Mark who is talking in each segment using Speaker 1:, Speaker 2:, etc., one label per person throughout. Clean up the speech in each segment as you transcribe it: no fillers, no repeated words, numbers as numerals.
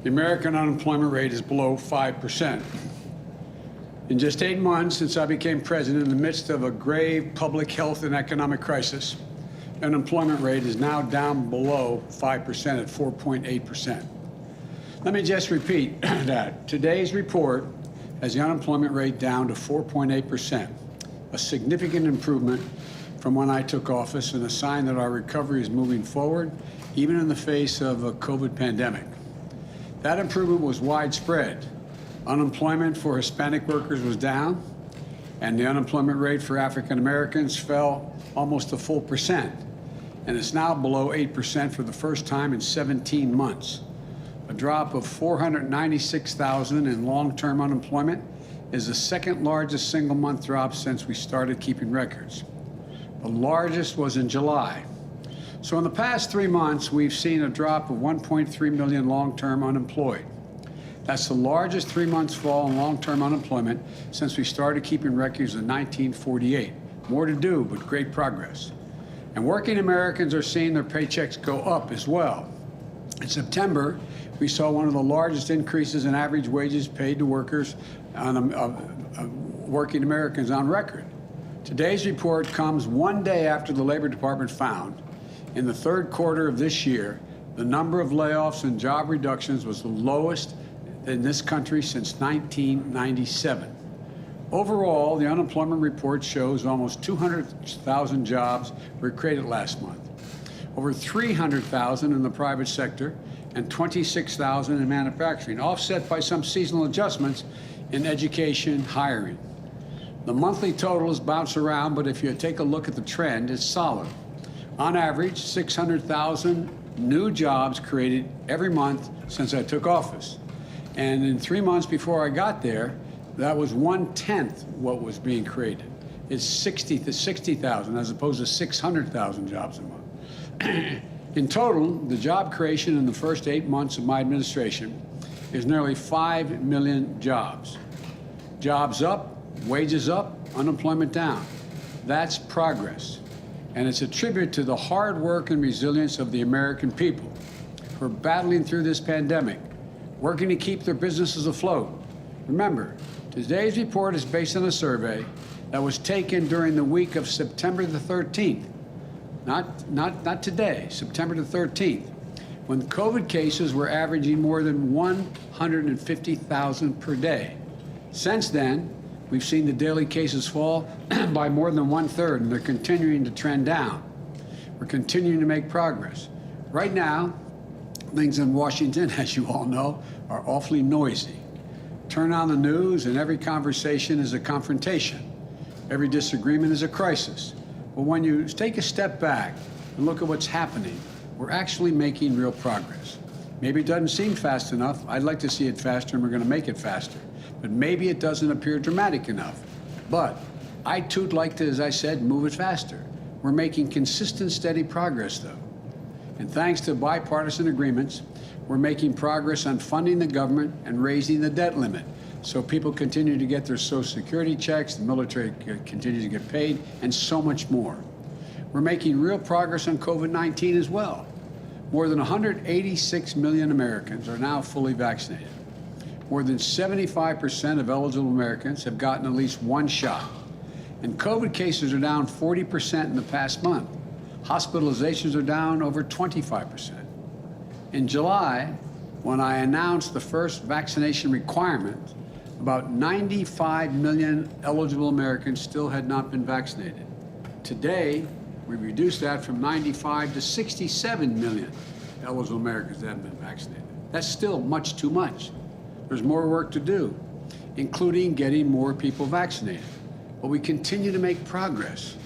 Speaker 1: The American unemployment rate is below 5%. In just 8 months since I became president, in the midst of a grave public health and economic crisis, the unemployment rate is now down below 5% at 4.8%. Let me just repeat that. Today's report has the unemployment rate down to 4.8%, a significant improvement from when I took office and a sign that our recovery is moving forward, even in the face of a COVID pandemic. That improvement was widespread. Unemployment for Hispanic workers was down, and the unemployment rate for African Americans fell almost a full percent, and it's now below 8% for the first time in 17 months. A drop of 496,000 in long-term unemployment is the second largest single-month drop since we started keeping records. The largest was in July. So in the past 3 months, we've seen a drop of 1.3 million long-term unemployed. That's the largest 3-month fall in long-term unemployment since we started keeping records in 1948. More to do, but great progress. And working Americans are seeing their paychecks go up as well. In September, we saw one of the largest increases in average wages paid to workers working Americans on record. Today's report comes one day after the Labor Department found in the third quarter of this year, the number of layoffs and job reductions was the lowest in this country since 1997. Overall, the unemployment report shows almost 200,000 jobs were created last month, over 300,000 in the private sector, and 26,000 in manufacturing, offset by some seasonal adjustments in education hiring. The monthly totals bounce around, but if you take a look at the trend, it's solid. On average, 600,000 new jobs created every month since I took office. And in 3 months before I got there, that was 1/10 what was being created. It's 60,000 as opposed to 600,000 jobs a month. In total, the job creation in the first 8 months of my administration is nearly 5 million jobs. Jobs up, wages up, unemployment down. That's progress. And it's a tribute to the hard work and resilience of the American people who are battling through this pandemic, working to keep their businesses afloat. Remember, today's report is based on a survey that was taken during the week of September the 13th. Not today, September the 13th, when COVID cases were averaging more than 150,000 per day. Since then, we've seen the daily cases fall by more than 1/3, and they're continuing to trend down. We're continuing to make progress. Right now, things in Washington, as you all know, are awfully noisy. Turn on the news, and every conversation is a confrontation. Every disagreement is a crisis. But when you take a step back and look at what's happening, we're actually making real progress. Maybe it doesn't seem fast enough. I'd like to see it faster, and we're going to make it faster. But maybe it doesn't appear dramatic enough. But I too'd like to, as I said, move it faster. We're making consistent, steady progress, though. And thanks to bipartisan agreements, we're making progress on funding the government and raising the debt limit, so people continue to get their Social Security checks, the military continues to get paid, and so much more. We're making real progress on COVID-19 as well. More than 186 million Americans are now fully vaccinated. More than 75% of eligible Americans have gotten at least one shot. And COVID cases are down 40% in the past month. Hospitalizations are down over 25%. In July, when I announced the first vaccination requirement, about 95 million eligible Americans still had not been vaccinated. Today, we reduced that from 95 to 67 million eligible Americans that haven't been vaccinated. That's still much too much. There's more work to do, including getting more people vaccinated. But we continue to make progress.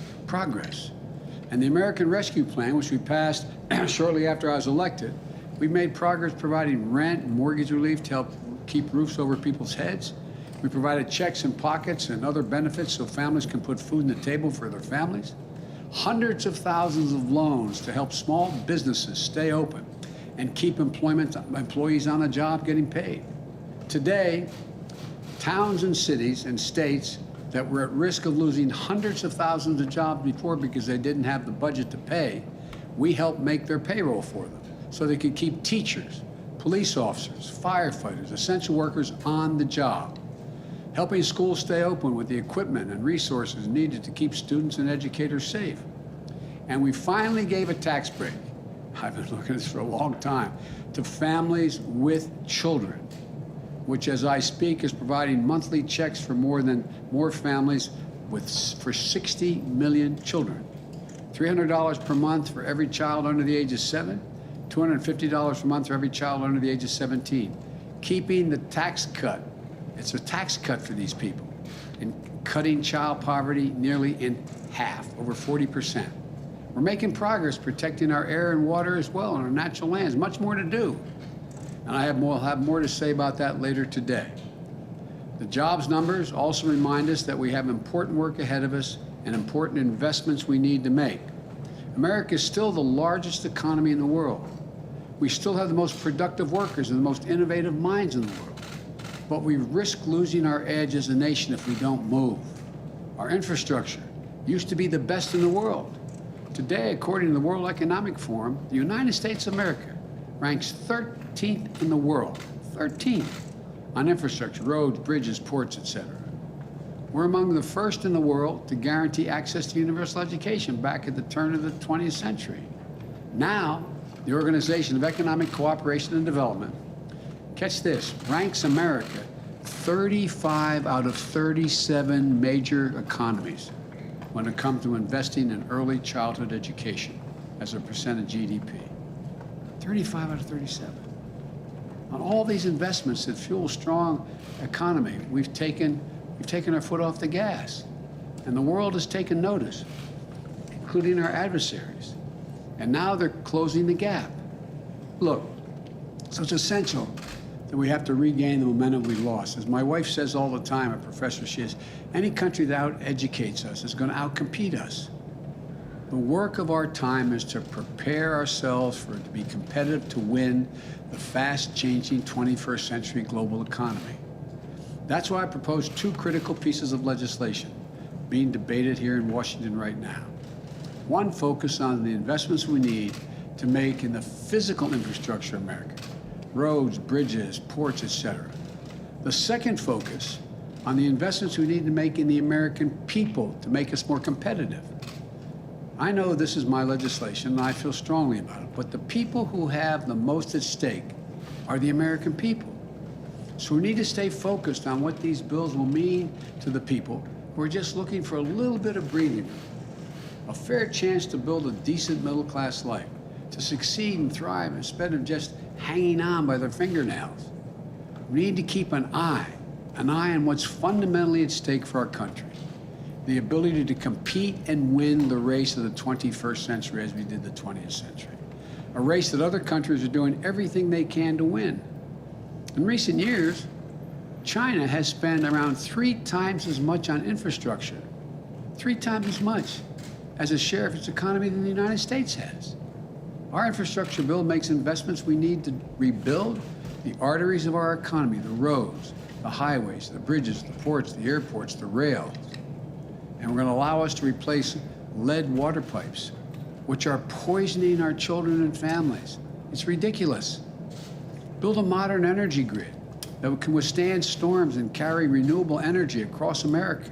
Speaker 1: And the American Rescue Plan, which we passed shortly after I was elected, we've made progress providing rent and mortgage relief to help keep roofs over people's heads. We provided checks in pockets and other benefits so families can put food on the table for their families. Hundreds of thousands of loans to help small businesses stay open and keep employees on a job getting paid. Today, towns and cities and states that were at risk of losing hundreds of thousands of jobs before because they didn't have the budget to pay, we helped make their payroll for them so they could keep teachers, police officers, firefighters, essential workers on the job, helping schools stay open with the equipment and resources needed to keep students and educators safe. And we finally gave a tax break, I've been looking at this for a long time, to families with children, which as I speak is providing monthly checks for more families for 60 million children. $300 per month for every child under the age of 7, $250 per month for every child under the age of 17. Keeping the tax cut, it's a tax cut for these people, and cutting child poverty nearly in half, over 40%. We're making progress protecting our air and water as well, and our natural lands, much more to do. And will have more to say about that later today. The jobs numbers also remind us that we have important work ahead of us and important investments we need to make. America is still the largest economy in the world. We still have the most productive workers and the most innovative minds in the world. But we risk losing our edge as a nation if we don't move. Our infrastructure used to be the best in the world. Today, according to the World Economic Forum, the United States of America ranks 13th in the world, 13th, on infrastructure, roads, bridges, ports, etc. We're among the first in the world to guarantee access to universal education back at the turn of the 20th century. Now, the Organization of Economic Cooperation and Development, catch this, ranks America 35 out of 37 major economies when it comes to investing in early childhood education as a percent of GDP. 35 out of 37. On all these investments that fuel a strong economy, we've taken our foot off the gas. And the world has taken notice, including our adversaries. And now they're closing the gap. Look, so it's essential that we have to regain the momentum we lost. As my wife says all the time, a professor she is, any country that out-educates us is going to out-compete us. The work of our time is to prepare ourselves to be competitive to win the fast-changing 21st century global economy. That's why I propose two critical pieces of legislation being debated here in Washington right now. One focus on the investments we need to make in the physical infrastructure of America, roads, bridges, ports, etc. The second focus on the investments we need to make in the American people to make us more competitive. I know this is my legislation, and I feel strongly about it, but the people who have the most at stake are the American people. So we need to stay focused on what these bills will mean to the people who are just looking for a little bit of breathing room, a fair chance to build a decent middle-class life, to succeed and thrive instead of just hanging on by their fingernails. We need to keep an eye on what's fundamentally at stake for our country. The ability to compete and win the race of the 21st century as we did the 20th century. A race that other countries are doing everything they can to win. In recent years, China has spent around 3 times as much on infrastructure, 3 times as much as a share of its economy than the United States has. Our infrastructure bill makes investments we need to rebuild the arteries of our economy, the roads, the highways, the bridges, the ports, the airports, the rails. And we're going to allow us to replace lead water pipes, which are poisoning our children and families. It's ridiculous. Build a modern energy grid that can withstand storms and carry renewable energy across America.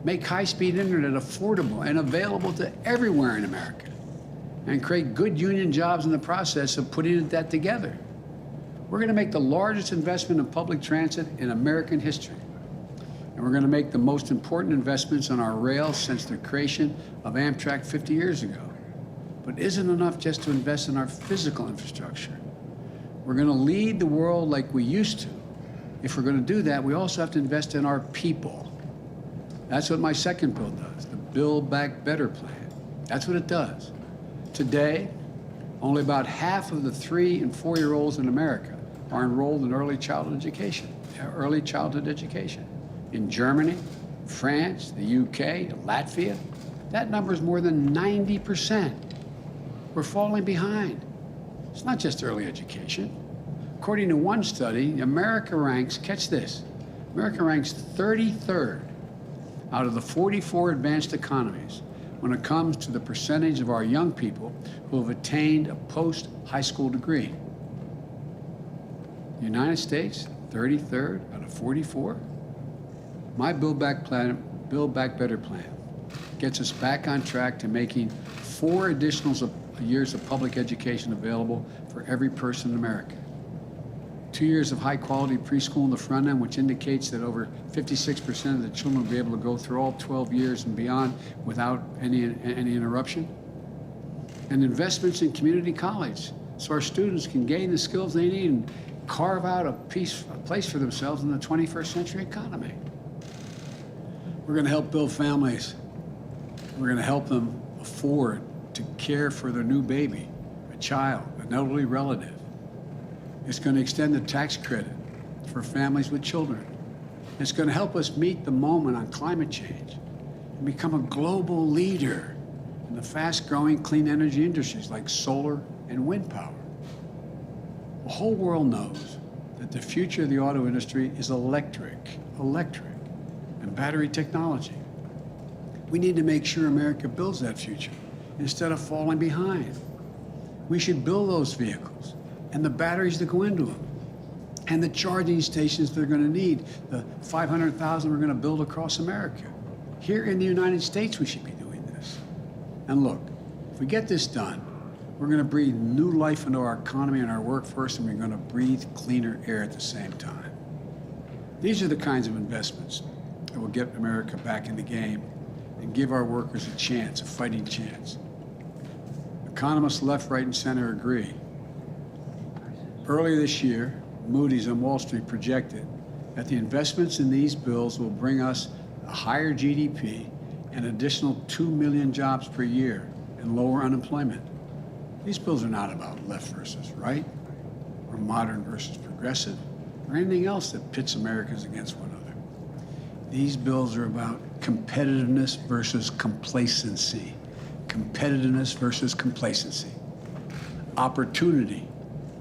Speaker 1: Make high-speed internet affordable and available to everywhere in America. And create good union jobs in the process of putting that together. We're going to make the largest investment in public transit in American history. And we're going to make the most important investments on our rail since the creation of Amtrak 50 years ago. But it isn't enough just to invest in our physical infrastructure. We're going to lead the world like we used to. If we're going to do that, we also have to invest in our people. That's what my second bill does, the Build Back Better plan. That's what it does. Today, only about half of the 3- and 4-year-olds in America are enrolled in early childhood education. In Germany, France, the UK, Latvia, that number is more than 90%. We're falling behind. It's not just early education. According to one study, America ranks, catch this, America ranks 33rd out of the 44 advanced economies when it comes to the percentage of our young people who have attained a post-high school degree. The United States, 33rd out of 44. My Build Back Better plan gets us back on track to making 4 additional years of public education available for every person in America. 2 years of high-quality preschool in the front end, which indicates that over 56% of the children will be able to go through all 12 years and beyond without any interruption. And investments in community college, so our students can gain the skills they need and carve out a place for themselves in the 21st century economy. We're going to help build families. We're going to help them afford to care for their new baby, a child, an elderly relative. It's going to extend the tax credit for families with children. It's going to help us meet the moment on climate change and become a global leader in the fast-growing clean energy industries like solar and wind power. The whole world knows that the future of the auto industry is electric, and battery technology. We need to make sure America builds that future instead of falling behind. We should build those vehicles and the batteries that go into them and the charging stations they're going to need, the 500,000 we're going to build across America. Here in the United States, we should be doing this. And look, if we get this done, we're going to breathe new life into our economy and our workforce, and we're going to breathe cleaner air at the same time. These are the kinds of investments that will get America back in the game and give our workers a chance, a fighting chance. Economists left, right, and center agree. Earlier this year, Moody's on Wall Street projected that the investments in these bills will bring us a higher GDP and additional 2 million jobs per year and lower unemployment. These bills are not about left versus right, or modern versus progressive, or anything else that pits Americans against one another. These bills are about competitiveness versus complacency. Competitiveness versus complacency. Opportunity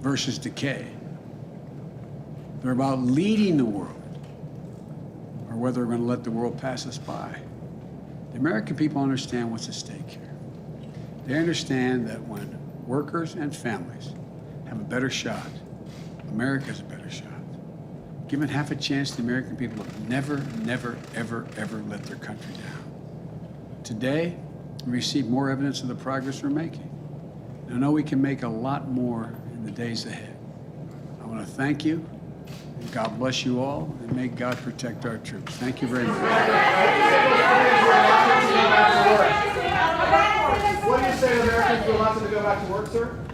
Speaker 1: versus decay. They're about leading the world, or whether we're going to let the world pass us by. The American people understand what's at stake here. They understand that when workers and families have a better shot, America has a better shot. Given half a chance, the American people have never, ever let their country down. Today, we receive more evidence of the progress we're making. And I know we can make a lot more in the days ahead. I want to thank you, and God bless you all, and may God protect our troops. Thank you very much.
Speaker 2: What do you say to Americans who want them to go back to work, sir?